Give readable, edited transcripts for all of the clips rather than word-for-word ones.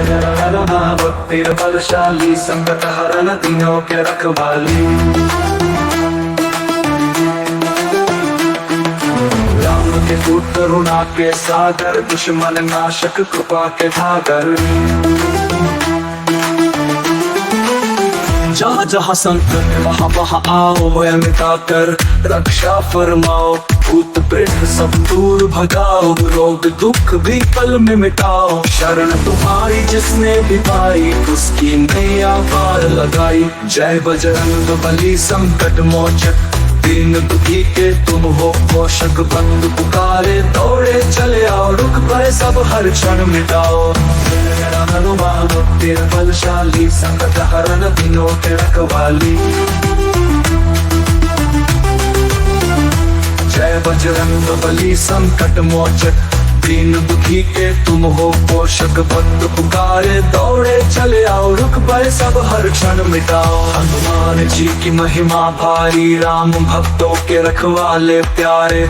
भक्तिर बलशाली, संकट हरन तीनों के रखवाली। राम के पुत्र करुणा के सागर, दुश्मन नाशक कृपा के धागर। जहाँ जहाँ संकट वहाँ वहाँ आओ, भय मिटाकर रक्षा फरमाओ। भूत प्रेत सब दूर भगाओ, रोग दुख भी पल में मिटाओ। शरण तुम्हारी जिसने भी पाई, उसकी नैया पार लगाई। जय बजरंग बली संकट मोचक, दीन दुखी के तुम हो पोषक। बंद पुकारे दौड़े चले आओ, रुक भय सब हर क्षण मिटाओ। हनुमान भक्तिर बलशाली, संकट हरन तीनों के रखवाली। जय बजरंग बली संकट मोचक, दीन दुखी के तुम हो पोषक। बंद पुकारे दौड़े चले आओ, रुक भय सब हर क्षण मिटाओ। हनुमान जी की महिमा भारी, राम भक्तों के रखवाले प्यारे।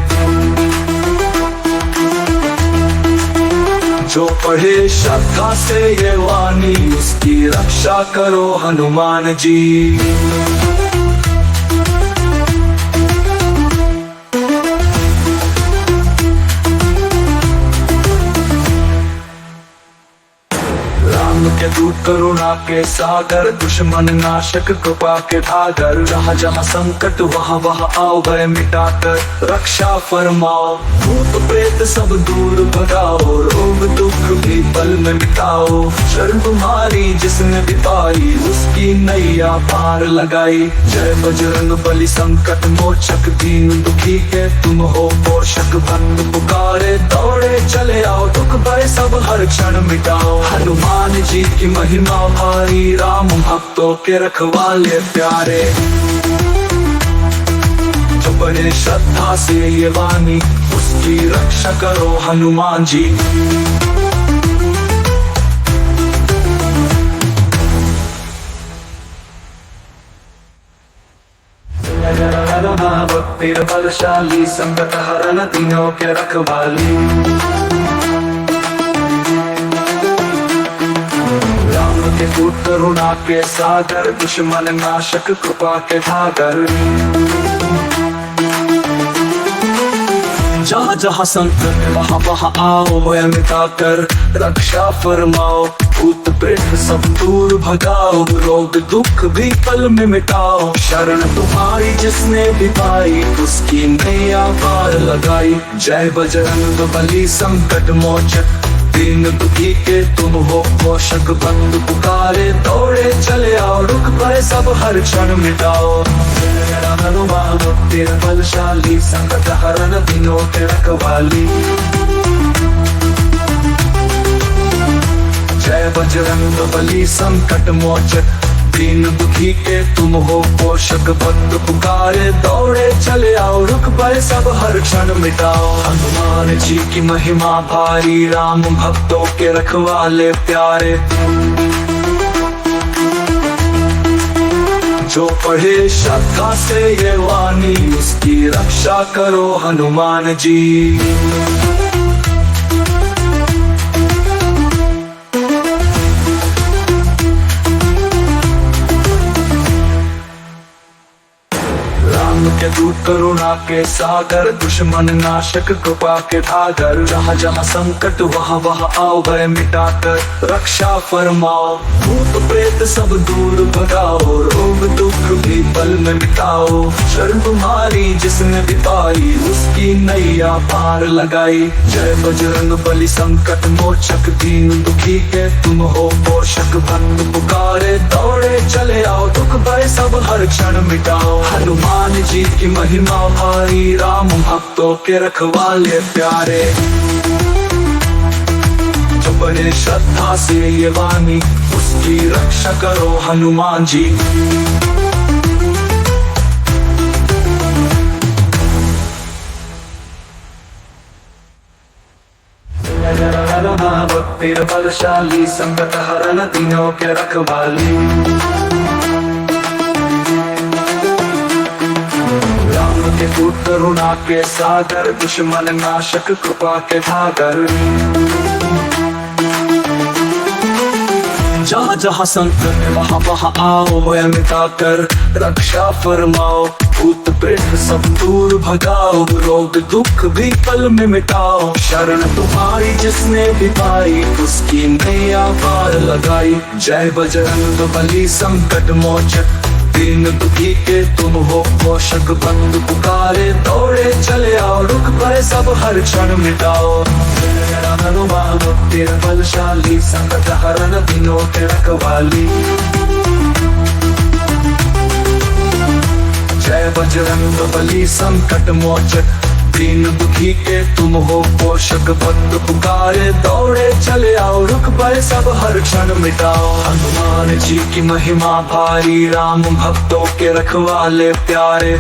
जो पढ़े श्रद्धा से ये वाणी, उसकी रक्षा करो हनुमान जी। के दूत करुणा के सागर, दुश्मन नाशक कृपा के धागर। जहाँ जहाँ संकट वहाँ वहाँ आओ, भय मिटाकर रक्षा फरमाओ। भूत प्रेत सब दूर भगाओ, रोग दुख भी पल में मिटाओ। शरण तुम्हारी जिसने भी पाई, उसकी नैया पार लगाई। जय बजरंग बली संकट मोचक, दीन दुखी के तुम हो पोषक। बंद पुकारे दौड़े चले आओ, दुख भय सब हर क्षण मिटाओ। हनुमान जी की महिमा भारी, राम भक्तों के रखवाले प्यारे। जो बड़े श्रद्धा से ये वाणी, उसकी रक्षा करो हनुमान जी। भक्तिर बलशाली, संकट हरन तीनों के रखवाली। के पुत्र करुणा के सागर, दुश्मन नाशक कृपा के धागर। जहाँ जहाँ संकट वहाँ वहाँ आओ, भय मिटाकर रक्षा फरमाओ। भूत प्रेत सब दूर भगाओ, रोग दुख भी पल में मिटाओ। शरण तुम्हारी जिसने भी पाई, उसकी नैया पार लगाई। जय बजरंग बली संकट मोचक, दीन दुखी के तुम हो पोषक। बंद पुकारे दौड़े चले आओ, रुक भय सब हर क्षण मिटाओ। हनुमान भक्तिर बलशाली, संकट हरन तीनों के रखवाली। जय बजरंग बली संकट मोचक, दीन दुखी के तुम हो पोषक। बंद पुकारे दौड़े चले आओ, रुक भय सब हर क्षण मिटाओ। हनुमान जी की महिमा भारी, राम भक्तों के रखवाले प्यारे। जो पढ़े श्रद्धा से ये वाणी, उसकी रक्षा करो हनुमान जी। के दूत करुणा के सागर, दुश्मन नाशक कृपा के धागर। जहाँ जहाँ संकट वहाँ वहाँ आओ, भय मिटाकर रक्षा फरमाओ। भूत प्रेत सब दूर भगाओ, रोग दुख भी पल में मिटाओ। शरण तुम्हारी जिसने भी पाई, उसकी नैया पार लगाई। जय बजरंग बली संकट मोचक, दीन दुखी के तुम हो पोषक। बंद पुकारे दौड़े चले आओ, दुख भय सब हर क्षण मिटाओ। हनुमान जी की महिमा भारी, राम भक्तों के रखवाले प्यारे। जो बड़े श्रद्धा से ये वाणी, उसकी रक्षा करो हनुमान जी। भक्तिर बलशाली, संकट हरन तीनों के रखवाली। के पुत्र करुणा के सागर, दुश्मन नाशक कृपा के धागर। जहाँ जहाँ संकट है वहाँ वहाँ आओ, भय मिटाकर रक्षा फरमाओ। भूत प्रेत सब दूर भगाओ, रोग दुख भी पल में मिटाओ। शरण तुम्हारी जिसने भी पाई, उसकी नैया पार लगाई। जय बजरंग बली संकट मोचक, दीन दुखी के तुम हो पोषक। बंद पुकारे दौड़े चले आओ, रुक पड़े सब हर क्षण मिटाओ। हनुमान तेरा बलशाली, संकट हरण दिनों के रखवाली। जय बजरंग बली संकट मोचक, दीन दुखी के तुम हो पोषक। भक्त पुकारे दौड़े चले आओ, रुक पड़े सब हर क्षण मिटाओ। हनुमान जी की महिमा भारी, राम भक्तों के रखवाले प्यारे।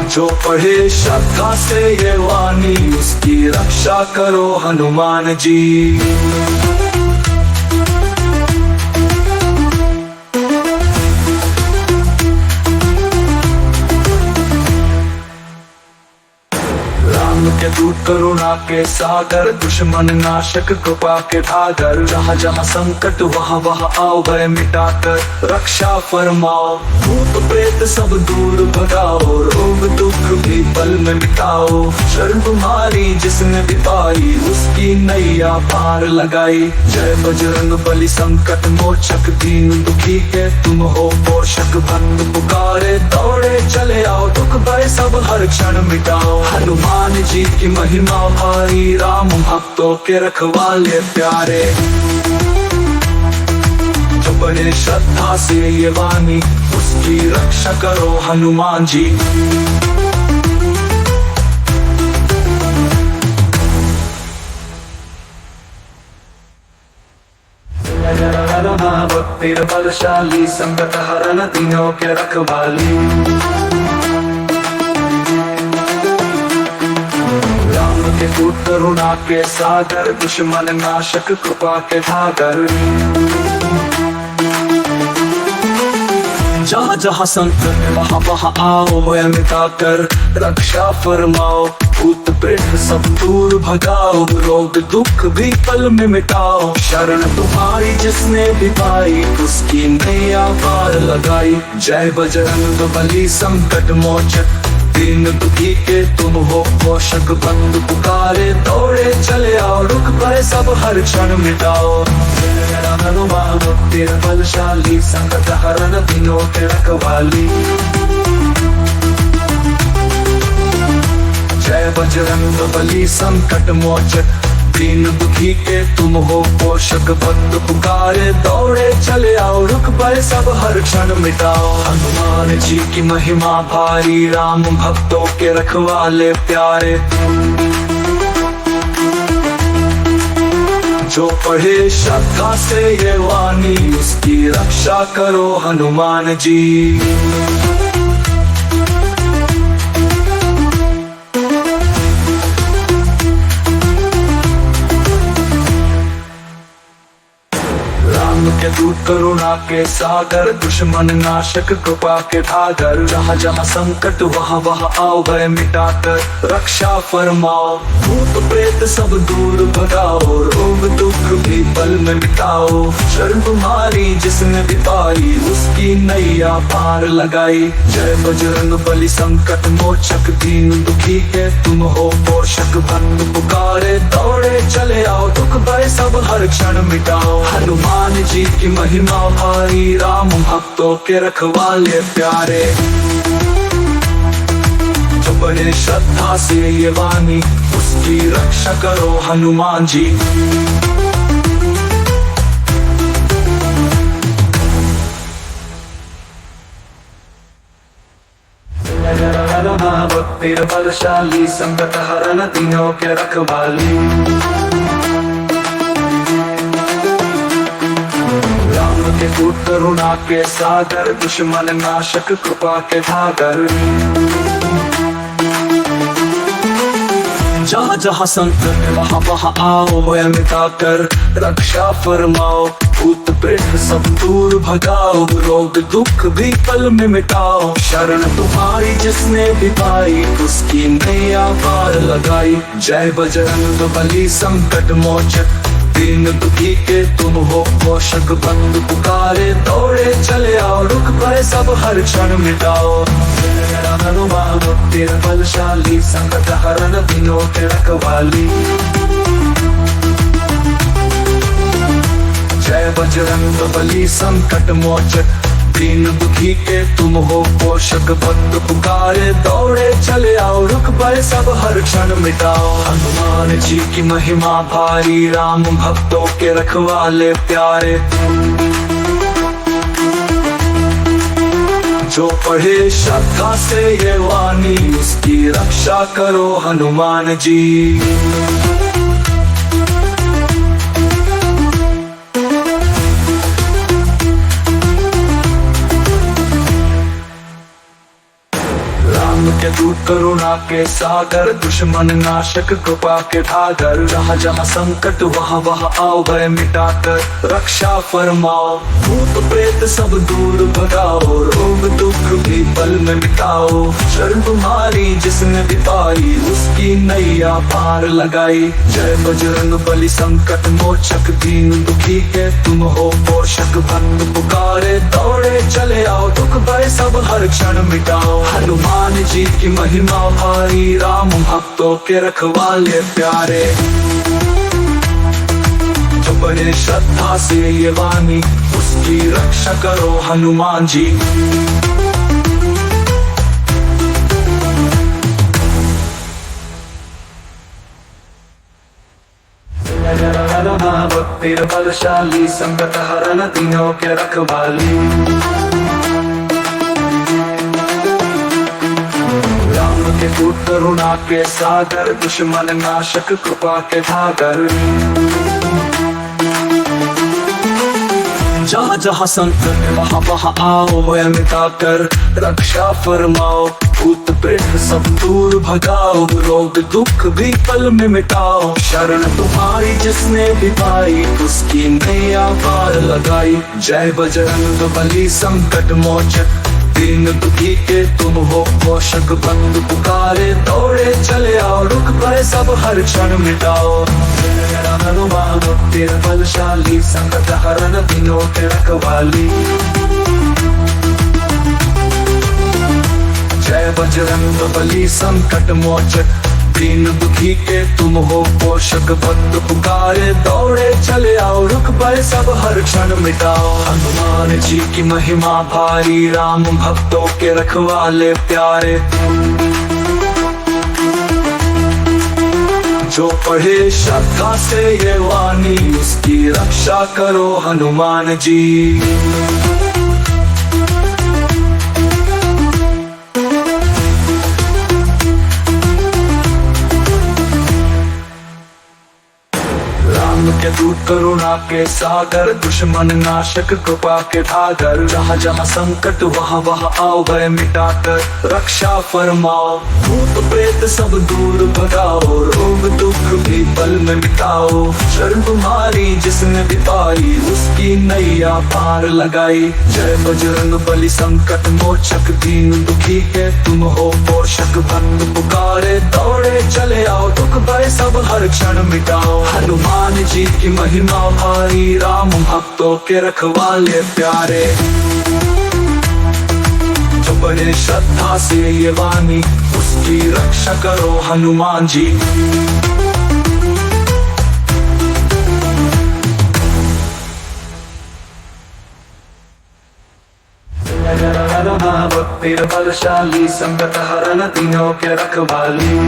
जो पढ़े श्रद्धा से ये वाणी, उसकी रक्षा करो हनुमान जी। के दूत करुणा के सागर, दुश्मन नाशक कृपा के धागर। जहाँ जहाँ संकट वहाँ वहाँ आओ, भय मिटाकर रक्षा फरमाओ। भूत प्रेत सब दूर भगाओ, रोग दुख भी पल में मिटाओ। शरण तुम्हारी जिसने भी पाई, उसकी नैया पार लगाई। जय बजरंग बली संकट मोचक, दीन दुखी के तुम हो पोषक। बंद पुकारे दौड़े चले आओ, दुख भय सब हर क्षण मिटाओ। हनुमान जी की महिमा भारी, राम भक्तों के रखवाले प्यारे। जो बड़े श्रद्धा से ये वाणी, उसकी रक्षा करो हनुमान जी। तेरा बलशाली, संकट हरण दिनों के रखवाली। के दूत करुणा के सागर, दुश्मन नाशक कृपा के धागर। जहाँ जहाँ संकट है वहाँ वहाँ आओ, भय मिटाकर रक्षा फरमाओ। भूत प्रेत सब दूर भगाओ, रोग दुख भी पल में मिटाओ। शरण तुम्हारी जिसने भी पाई, उसकी नैया पार लगाई। जय बजरंग बली संकट मोचक, दीन दुखी के तुम हो पोषक। बंद पुकारे दौड़े चले आओ, रुक पड़े सब हर क्षण मिटाओ। हनुमान तेरा बलशाली, संकट हरण दिनों के रखवाली। जय बजरंग बली संकट मोचक, दीन दुखी के तुम हो पोषक। भक्त पुकारे दौड़े चले आओ, रुक पड़े सब हर क्षण मिटाओ। हनुमान जी की महिमा भारी, राम भक्तों के रखवाले प्यारे। जो पढ़े श्रद्धा से ये वाणी, उसकी रक्षा करो हनुमान जी। के दूत करुणा के सागर, दुश्मन नाशक कृपा के धागर। जहाँ जहाँ संकट वहाँ वहाँ आओ, भय मिटाकर रक्षा फरमाओ। भूत प्रेत सब दूर भगाओ, रोग दुख भी पल में मिटाओ। शरण तुम्हारी जिसने भी पाई, उसकी नैया पार लगाई। जय बजरंग बली संकट मोचक, दीन दुखी के तुम हो पोषक। बंद पुकारे दौड़े चले आओ, दुख भय सब हर क्षण मिटाओ। हनुमान जी की महिमा भारी, राम भक्तों के रखवाले प्यारे। जो बड़े श्रद्धा से ये वाणी, उसकी रक्षा करो हनुमान जी। तेरा बलशाली, संकट हरण दिनों के रखवाली। के दूत करुणा के सागर, दुश्मन नाशक कृपा के धागर। जहाँ जहाँ संकट वहाँ वहाँ आओ, भय मिटाकर रक्षा फरमाओ। भूत प्रेत सब दूर भगाओ, रोग दुख भी पल में मिटाओ। शरण तुम्हारी जिसने भी पाई, उसकी नैया पार लगाई। जय बजरंग बली संकट मोचक, दीन दुखी के तुम हो पोषक। बंद पुकारे दौड़े चले आओ, रुक पड़े सब हर क्षण मिटाओ। हनुमान तेरा बलशाली, संकट हरण दिनों के रखवाली। जय बजरंग बली संकट मोचक, दीन दुखी के तुम हो पोषक। भक्त पुकारे दौड़े चले आओ, रुक पड़े सब हर क्षण मिटाओ। हनुमान जी की महिमा भारी, राम भक्तों के रखवाले प्यारे। जो पढ़े श्रद्धा से ये वाणी, उसकी रक्षा करो हनुमान जी। के दूत करुणा के सागर, दुश्मन नाशक कृपा के ढागर। जहाँ जहाँ संकट वहाँ वहाँ आओ, भय मिटाकर रक्षा फरमाओ। भूत प्रेत सब दूर भगाओ, रोग दुख भी पल में मिटाओ। शरण तुम्हारी जिसने भी पाई, उसकी नैया पार लगाई। जय बजरंग बली संकट मोचक, दीन दुखी के तुम हो पोषक। भक्त पुकारे दौड़े चले आओ, दुख भय सब हर क्षण मिटाओ। हनुमान जी की महिमा भारी, राम भक्तों के रखवाले प्यारे। जो बड़े श्रद्धा से ये वाणी, उसकी रक्षा करो हनुमान जी। तेरा बलशाली, संकट हरण दिनों के रखवाली। के दूत करुणा के सागर, दुश्मन नाशक कृपा के ढागर। जहाँ जहाँ संकट वहाँ वहाँ आओ, भय मिटाकर रक्षा फरमाओ। भूत प्रेत सब दूर भगाओ, रोग दुख भी पल में मिटाओ। शरण तुम्हारी जिसने भी पाई, उसकी नैया पार लगाई। जय बजरंग बली संकट मोचक, दीन दुखी के तुम हो पोषक। बंद पुकारे दौड़े चले आओ, रुक पड़े सब हर क्षण मिटाओ। हनुमान तेरा बलशाली, संकट हरण दिनों के रखवाली। जय बजरंग बली संकट मोचक, दीन दुखी के तुम हो पोषक। भक्त पुकारे दौड़े चले आओ, रुक पड़े सब हर क्षण मिटाओ। हनुमान जी की महिमा भारी, राम भक्तों के रखवाले प्यारे। जो पढ़े श्रद्धा से ये वाणी, उसकी रक्षा करो हनुमान जी। के दूत करुणा के सागर, दुश्मन नाशक कृपा के ढागर। जहाँ जहाँ संकट वहाँ वहाँ आओ, भय मिटाकर रक्षा फरमाओ। भूत प्रेत सब दूर भगाओ, रोग दुख भी पल में मिटाओ। शरण तुम्हारी जिसने भी पाई, उसकी नैया पार लगाई। जय बजरंग बली संकट मोचक, दीन दुखी के तुम हो पोषक। भक्त पुकारे दौड़े चले आओ, दुख भय सब हर क्षण मिटाओ। हनुमान जी की महिमा भारी, राम भक्तों के रखवाले प्यारे। जो बड़े श्रद्धा से ये वाणी, उसकी रक्षा करो हनुमान जी। तेरा बलशाली, संकट हरण दिनों के रखवाली।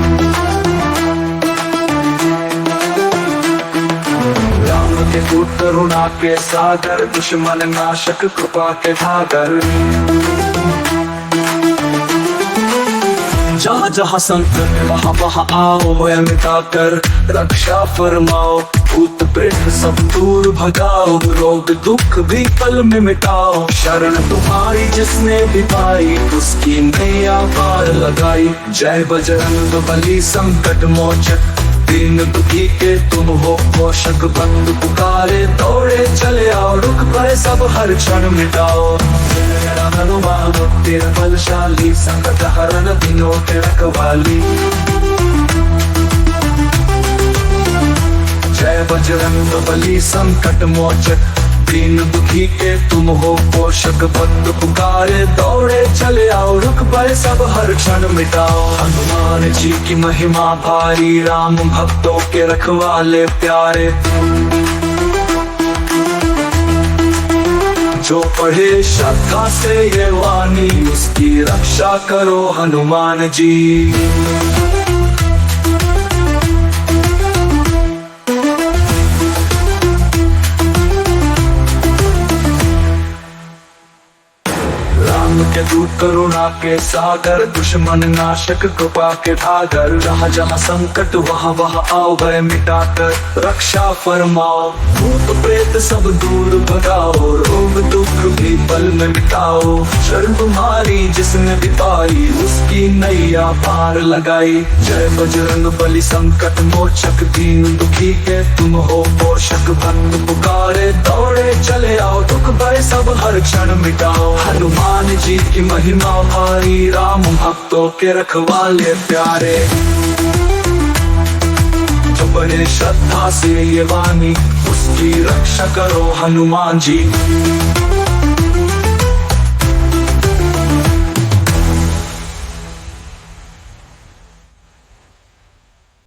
के दूत करुणा के सागर, दुश्मन नाशक कृपा के ढागर। जहाँ जहाँ संकट वहाँ वहाँ आओ, भय मिटाकर रक्षा फरमाओ। भूत प्रेत सब दूर भगाओ, रोग दुख भी पल में मिटाओ। शरण तुम्हारी जिसने भी पाई, उसकी नैया पार लगाई। जय बजरंग बली संकट मोचक, दीन दुखी के तुम हो पोषक। बंधु पुकारे दौड़े चले आओ, रुक पड़े सब हर क्षण मिटाओ। तेरा हनुमान तेरा बलशाली, संकट हरण दिनों के रखवाली। जय बजरंग बली संकट मोचक, दीन दुखी के तुम हो पोषक। बंधु पुकारे दौड़े चले आओ, रुक पड़े सब हर क्षण मिटाओ। हनुमान जी की महिमा भारी, राम भक्तों के रखवाले प्यारे। जो पढ़े श्रद्धा से ये वाणी, उसकी रक्षा करो हनुमान जी। के दूत करुणा के सागर, दुश्मन नाशक कृपा के धागर। जहाँ जहाँ संकट वहाँ वहाँ आओ, भय मिटाकर रक्षा फरमाओ। भूत प्रेत सब दूर भगाओ, रोग दुख भी पल में मिटाओ। शरण तुम्हारी जिसने भी पाई, उसकी नैया पार लगाई। जय बजरंग बली संकट मोचक, दीन दुखी के तुम हो पोषक। बंधु पुकारे दौड़े चले आओ, दुख भय सब हर क्षण मिटाओ। हनुमान जी की महिमा भारी, राम भक्तों के रखवाले प्यारे। जो बड़े श्रद्धा से ये वाणी, उसकी रक्षा करो हनुमान जी।